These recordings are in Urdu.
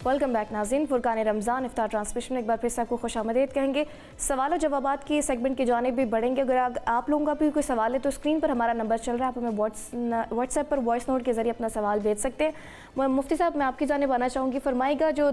ویلکم بیک ناظرین، فرقان رمضان افطار ٹرانسمیشن میں ایک بار پھر سے آپ کو خوش آمدید کہیں گے۔ سوال و جوابات کی سیگمنٹ کی جانب بھی بڑھیں گے۔ اگر آپ لوگوں کا بھی کوئی سوال ہے تو اسکرین پر ہمارا نمبر چل رہا ہے، آپ ہمیں واٹس ایپ پر وائس نوٹ کے ذریعے اپنا سوال بھیج سکتے ہیں۔ مفتی صاحب، میں آپ کی جانب آنا چاہوں گی، فرمائے گا جو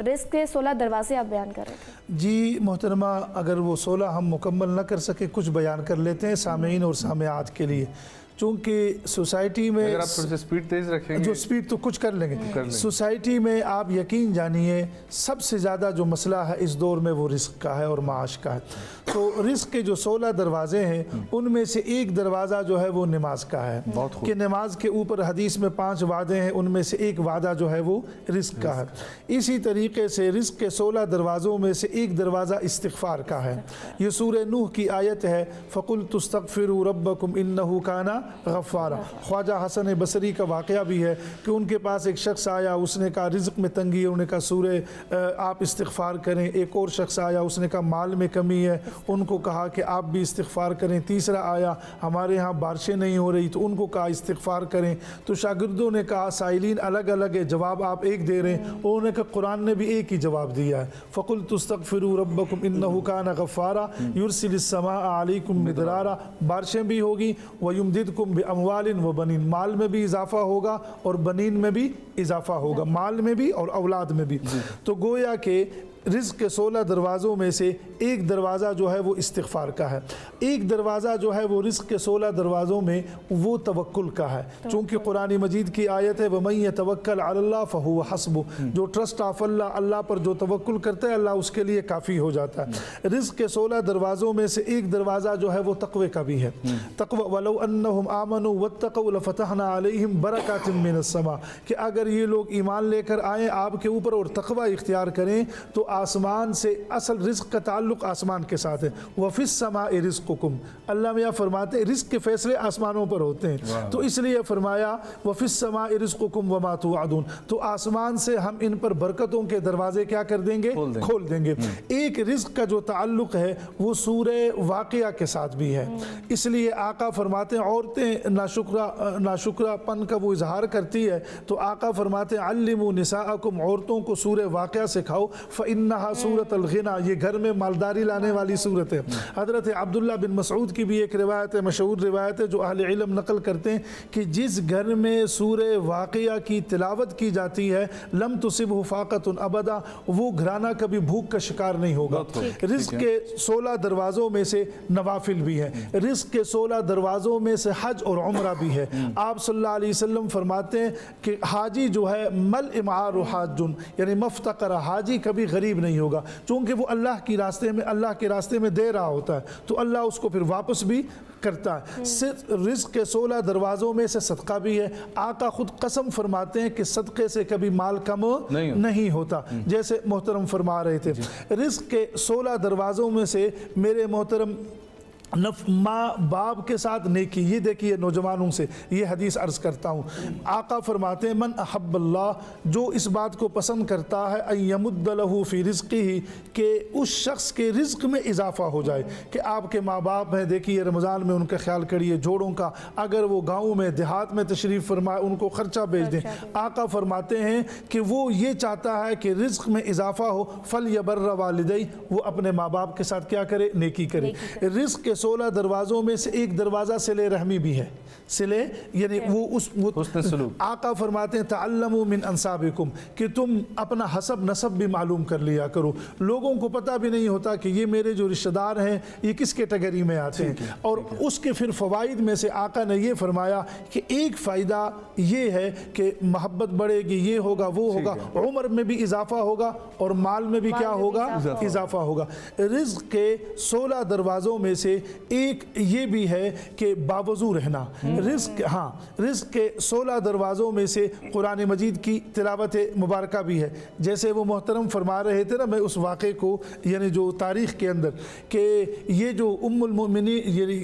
رزق کے 16 دروازے آپ بیان کر رہے تھے۔ جی محترمہ، اگر وہ 16 ہم مکمل نہ کر سکے، کچھ بیان کر لیتے ہیں سامعین اور سامعات کے لیے، چونکہ سوسائٹی میں اگر آپ تھوڑی سی سپیڈ تیز رکھیں گے، جو سپیڈ تو کچھ کر لیں گے۔ سوسائٹی میں آپ یقین جانیے سب سے زیادہ جو مسئلہ ہے اس دور میں وہ رزق کا ہے اور معاش کا ہے۔ تو رزق کے جو 16 دروازے ہیں ان میں سے ایک دروازہ جو ہے وہ نماز کا ہے، کہ نماز کے اوپر حدیث میں 5 وعدے ہیں، ان میں سے ایک وعدہ جو ہے وہ رزق کا ہے۔ اسی طریقے سے رزق کے 16 دروازوں میں سے ایک دروازہ استغفار کا ہے۔ یہ سورہ نوح کی آیت ہے، فَقُلْتُ اسْتَغْفِرُوا رَبَّكُمْ إِنَّهُ كَانَ غفارا۔ خواجہ حسن بصری کا واقعہ بھی ہے کہ ان کے پاس ایک شخص آیا، اس نے کہا رزق میں تنگی ہے، انہوں نے کہا سورہ آپ استغفار کریں۔ ایک اور شخص آیا، اس نے کہا مال میں کمی ہے، ان کو کہا کہ آپ بھی استغفار کریں۔ تیسرا آیا، ہمارے ہاں بارشیں نہیں ہو رہی، تو ان کو کہا استغفار کریں۔ تو شاگردوں نے کہا سائلین الگ الگ ہے، جواب آپ ایک دے رہے ہیں۔ انہوں نے کہا قرآن نے بھی ایک ہی جواب دیا ہے، فَقُلْتُ اسْتَغْفِرُوا رَبَّكُمْ إِنَّهُ كَانَ غَفَّارًا يُرْسِلِ السَّمَاءَ عَلَيْكُمْ مِدْرَارًا۔ بارشیں بھی ہوگی، وَيُمْدِدْكُمْ بِأَمْوَالٍ وَبَنِينَ، مال میں بھی اضافہ ہوگا اور بنین میں بھی اضافہ ہوگا، مال میں بھی اور اولاد میں بھی۔ تو گویا کہ رزق کے 16 دروازوں میں سے ایک دروازہ جو ہے وہ استغفار کا ہے۔ ایک دروازہ جو ہے وہ رزق کے 16 دروازوں میں وہ توکل کا ہے، چونکہ قرآن مجید کی آیت ہے وَمَن يَتَوَكَّلْ عَلَى اللَّهِ فَهُوَ حَسْبُهُ، جو ٹرسٹ آف اللہ، اللہ پر جو توکل کرتا ہے اللہ اس کے لیے کافی ہو جاتا ہے۔ رزق کے 16 دروازوں میں سے ایک دروازہ جو ہے وہ تقوی کا بھی ہے۔ تقوی وَلَوْ أَنَّهُمْ آمَنُوا وَاتَّقَوْا لَفَتَحْنَا عَلَيْهِمْ بَرَكَاتٍ مِّنَ السَّمَاءِ، کہ اگر یہ لوگ ایمان لے کر آئیں آپ کے اوپر اور تقوی اختیار کریں تو آسمان سے، اصل رزق کا تعلق آسمان کے ساتھ ہے۔ وَفِي السَّمَاءِ رِزْقُكُمْ، اللہ میاں فرماتے ہیں رزق کے فیصلے آسمانوں پر ہوتے ہیں، تو اس لیے فرمایا وَفِي السَّمَاءِ رِزْقُكُمْ وَمَا تُوعَدُونَ، تو آسمان سے ہم ان پر برکتوں کے دروازے کیا کر دیں گے؟ کھول دیں گے۔ ایک رزق کا جو تعلق ہے وہ سورہ واقعہ کے ساتھ بھی ہے، اس لیے آقا فرماتے ہیں عورتیں ناشکرہ پن کا وہ اظہار کرتی ہے تو آقا فرماتے ہیں عَلِّمُوا نِسَاءَكُمْ، عورتوں کو سورہ واقعہ سکھاؤ، فَإِنَّهَا سورۃ الغنا، یہ گھر میں مالداری لانے والی صورت ہے۔ حضرت عبداللہ بن مسعود کی بھی ایک روایت ہے، مشہور روایت ہے جو اہل علم نقل کرتے ہیں کہ جس گھر میں سورہ واقعہ کی تلاوت کی جاتی ہے لم تصبہ فاقۃ ابدا، وہ گھرانہ کبھی بھوک کا شکار نہیں ہوگا۔ رزق کے 16 دروازوں میں سے نوافل بھی ہے، رزق کے 16 دروازوں میں سے حج اور عمرہ بھی ہے۔ آپ صلی اللہ علیہ وسلم فرماتے ہیں کہ حاجی جو ہے مل امعار حاج، یعنی مفتقر، حاجی کبھی غریب نہیں ہوگا، چونکہ وہ اللہ کے راستے میں دے رہا ہوتا ہے تو اللہ اس کو پھر واپس بھی کرتا ہے۔ صرف رزق کے 16 دروازوں میں سے صدقہ بھی ہے۔ آقا خود قسم فرماتے ہیں کہ صدقے سے کبھی مال کم نہیں ہوتا، جیسے محترم فرما رہے تھے۔ رزق کے 16 دروازوں میں سے میرے محترم ماں باپ کے ساتھ نیکی، یہ دیکھیے نوجوانوں سے یہ حدیث عرض کرتا ہوں، آقا فرماتے ہیں من احب اللہ، جو اس بات کو پسند کرتا ہے ان یمد لہ فی رزقہ، کہ اس شخص کے رزق میں اضافہ ہو جائے، کہ آپ کے ماں باپ ہیں، دیکھیے رمضان میں ان کا خیال کریے، جوڑوں کا، اگر وہ گاؤں میں دیہات میں تشریف فرمائے ان کو خرچہ بھیج دیں۔ آقا فرماتے ہیں کہ وہ یہ چاہتا ہے کہ رزق میں اضافہ ہو، فلیبر والدیہ، وہ اپنے ماں باپ کے ساتھ کیا کرے؟ نیکی کرے۔ رزق کے 16 دروازوں میں سے ایک دروازہ صلہ رحمی بھی ہے، صلہ یعنی وہ حسن سلوک۔ آقا فرماتے ہیں تعلموا من انسابکم، کہ تم اپنا حسب نسب بھی معلوم کر لیا کرو۔ لوگوں کو پتہ بھی نہیں ہوتا کہ یہ میرے جو رشتہ دار ہیں یہ کس کیٹیگری میں آتے ہیں، اور اس کے پھر فوائد میں سے آقا نے یہ فرمایا کہ ایک فائدہ یہ ہے کہ محبت بڑھے گی، یہ ہوگا وہ ہوگا، عمر میں بھی اضافہ ہوگا اور مال میں بھی کیا ہوگا؟ اضافہ ہوگا۔ رزق کے 16 دروازوں میں سے ایک یہ بھی ہے کہ باوضو رہنا۔ رزق کے 16 دروازوں میں سے قرآن مجید کی تلاوت مبارکہ بھی ہے، جیسے وہ محترم فرما رہے تھے نا، میں اس واقعے کو یعنی جو تاریخ کے اندر کہ یہ جو ام المؤمنین یعنی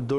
2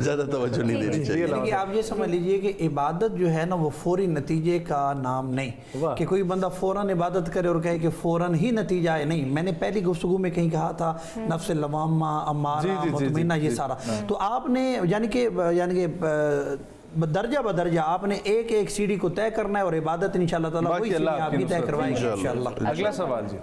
زیادہ توجہ نہیں دینی چاہیے. یعنی کہ آپ یہ سمجھ لیجئے کہ عبادت جو ہے نا وہ فوری نتیجے کا نام نہیں, کہ کوئی بندہ فوراً عبادت کرے اور کہے کہ فوراً ہی نتیجہ ہے. نہیں, میں نے پہلی گفتگو میں کہیں کہا تھا نفس لوامہ, امارہ, مطمئنہ, یہ سارا. تو آپ نے یعنی کہ درجہ بدرجہ آپ نے ایک ایک سیڑھی کو طے کرنا ہے, اور عبادت انشاءاللہ تعالیٰ وہی سیڑھی آپ بھی طے کروائیں گے انشاءاللہ. اگلا سوال جی.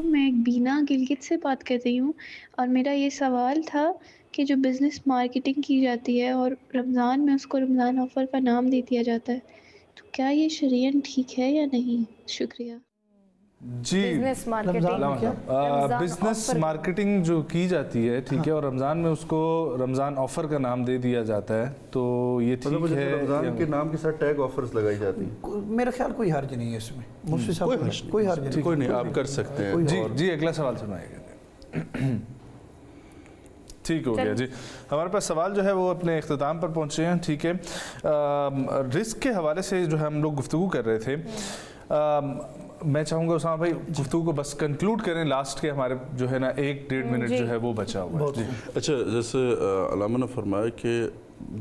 میں ایک بینا گلگت سے بات کر رہی ہوں, اور میرا یہ سوال تھا کہ جو بزنس مارکیٹنگ کی جاتی ہے اور رمضان میں اس کو رمضان آفر کا نام دے دیا جاتا ہے, تو کیا یہ شرعاً ٹھیک ہے یا نہیں؟ شکریہ. جی, بزنس مارکیٹنگ, بزنس مارکیٹنگ جو کی جاتی ہے, ٹھیک ہے, اور رمضان میں اس کو رمضان آفر کا نام دے دیا جاتا ہے, تو یہ ٹھیک ہے؟ رمضان کے نام کے ساتھ ٹیگ آفرز لگائی جاتی ہیں. میرا خیال کوئی حرج نہیں ہے اس میں, مفتی صاحب کوئی حرج نہیں. کوئی نہیں, آپ کر سکتے ہیں. جی اگلا سوال سنائے گا. ٹھیک ہو گیا جی. ہمارے پاس سوال جو ہے وہ اپنے اختتام پر پہنچے ہیں. ٹھیک ہے, رزق کے حوالے سے جو ہے ہم لوگ گفتگو کر رہے تھے. میں چاہوں گا اسامہ بھائی گفتگو کو بس کنکلوڈ کریں, لاسٹ کے ہمارے جو ہے نا 1-1.5 منٹ جو ہے وہ بچا ہوا ہے. اچھا, جیسے علامہ نے فرمایا کہ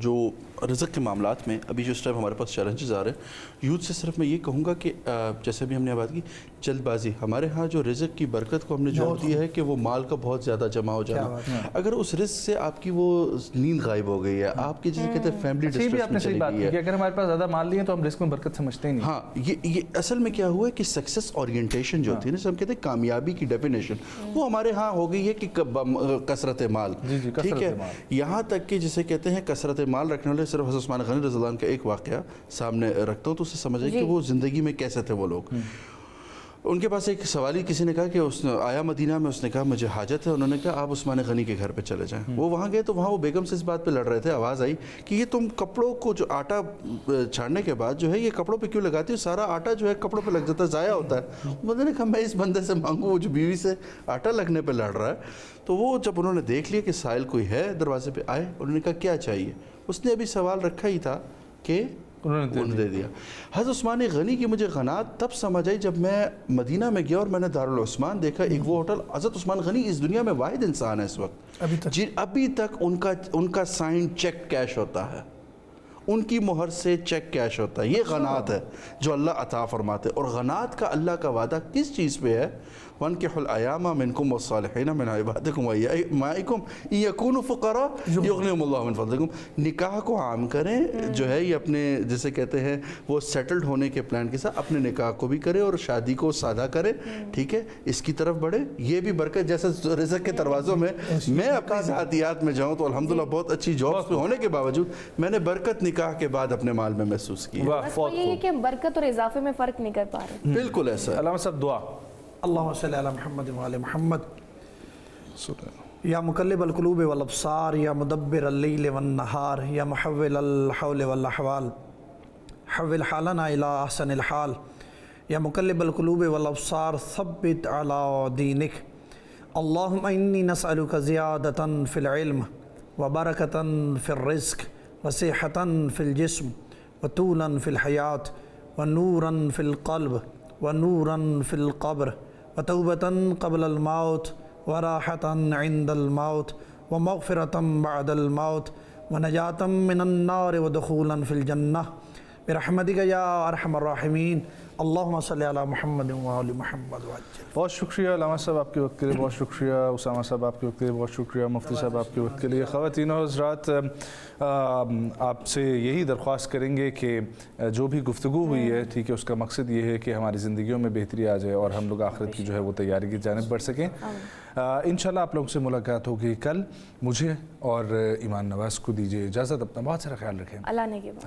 جو رزق کے معاملات میں ابھی جو اس ٹائم ہمارے پاس چیلنجز آ رہے ہیں, یوتھ سے صرف میں یہ کہوں گا کہ جیسے بھی ہم نے بات کی, جلد بازی. ہمارے ہاں جو رزق کی برکت کو ہم نے جوڑ دیا ہے کہ وہ مال کا بہت زیادہ جمع ہو جانا. اگر اس رزق سے آپ کی وہ نیند غائب ہو گئی ہے, آپ کی جسے کہتے ہیں فیملی ڈسٹریس میں چلی گئی ہے, کہ اگر ہمارے پاس زیادہ مال نہیں ہے تو ہم رزق میں برکت سمجھتے ہی نہیں. ہاں, یہ اصل میں کیا ہوا ہے کہ سکسیس اورینٹیشن جو ہوتی ہے نا, جسے ہم کہتے ہیں کامیابی کی ڈیفینیشن, وہ ہمارے ہاں ہو گئی ہے کہ کثرت مال. ٹھیک ہے, یہاں تک کہ جسے کہتے ہیں کثرت مال رکھنے والے, صرف حضرت عثمان غنی رضی اللہ عنہ کا ایک واقعہ سامنے رکھتا ہوں تو اسے سمجھیں کہ وہ زندگی میں کیسے تھے وہ لوگ. ان کے پاس ایک سوالی کسی نے کہا کہ اس نے آیا مدینہ میں, اس نے کہا مجھے حاجت ہے. انہوں نے کہا آپ عثمان غنی کے گھر پہ چلے جائیں. وہ وہاں گئے تو وہاں وہ بیگم سے اس بات پہ لڑ رہے تھے. آواز آئی کہ یہ تم کپڑوں کو جو آٹا چھاڑنے کے بعد جو ہے یہ کپڑوں پہ کیوں لگاتی ہو, سارا آٹا جو ہے کپڑوں پہ لگ جاتا ہے, ضائع ہوتا ہے. انہوں نے کہا میں اس بندے سے مانگوں وہ جو بیوی سے آٹا لگنے پہ لڑ رہا ہے. تو وہ جب انہوں نے دیکھ لیا کہ سائل کوئی ہے, دروازے پہ آئے, انہوں نے کہا کیا چاہیے. اس نے ابھی سوال رکھا ہی تھا کہ انہوں نے دے دیا. حضرت عثمان غنی کی مجھے قناعت تب سمجھ آئی جب میں مدینہ میں گیا اور میں نے دارالعثمان دیکھا, ایک وہ ہوٹل. حضرت عثمان غنی اس دنیا میں واحد انسان ہے اس وقت ابھی تک ان کا سائن چیک کیش ہوتا ہے, ان کی مہر سے چیک کیش ہوتا ہے. یہ قناعت ہے جو اللہ عطا فرماتے. اور قناعت کا اللہ کا وعدہ کس چیز پہ ہے؟ وَانْكِحُوا الْأَيَامَ مِنْكُمْ وَالصَّالِحِينَ مِنْ عِبَادِكُمْ وَإِمَائِكُمْ إِنْ يَكُونُوا فُقَرَاءَ يُغْنِهُمُ اللَّهُ مِنْ فَضْلِكُمْ. نکاح کو عام کریں, جو ہے یہ اپنے جسے کہتے ہیں وہ سیٹلڈ ہونے کے پلان کے ساتھ اپنے نکاح کو بھی کرے اور شادی کو سادہ کرے. ٹھیک ہے, اس کی طرف بڑھے. یہ بھی برکت جیسے رزق کے دروازوں میں میں اپنی ذاتیات میں جاؤں تو الحمدللہ بہت اچھی جابس پہ ہونے کے باوجود میں نے برکت نکاح کے بعد اپنے مال میں محسوس کی. یہ ہے کہ برکت اور اضافے میں فرق نہیں کر پا رہے. بالکل ایسا. علامہ صاحب دعا. اللہم صلی علی محمد وعلی محمد. یا مقلب القلوب والابصار, یا مدبر اللیل والنہار, یا محول الحول والاحوال, حول حالنا الى احسن الحال. یا مقلب القلوب والابصار ثبت علی دینک. اللہم انی نسألک زیادتا فی العلم وبرکتا فی الرزق وصحتا فی الجسم وطولا فی الحیات ونورا فی القلب ونورا فی القبر وتوبة قبل الموت وراحة عند الموت ومغفرة بعد الموت ونجاة من النار ودخولا في الجنة برحمتك يا أرحم الراحمين. اللہم صلی علی محمد وعلی محمد وعجل. بہت شکریہ علامہ صاحب آپ کے وقت کے لیے, بہت شکریہ اسامہ صاحب آپ کے وقت کے لیے, بہت شکریہ مفتی صاحب آپ کے وقت کے لیے. خواتین و حضرات, آپ سے یہی درخواست کریں گے کہ جو بھی گفتگو ہوئی ہے, ٹھیک ہے, اس کا مقصد یہ ہے کہ ہماری زندگیوں میں بہتری آ جائے اور ہم لوگ آخرت کی جو ہے وہ تیاری کی جانب بڑھ سکیں. انشاءاللہ آپ لوگوں سے ملاقات ہوگی کل. مجھے اور ایمان نواز کو دیجیے اجازت, اپنا بہت سارا خیال رکھیں. اللہ نے کے بعد.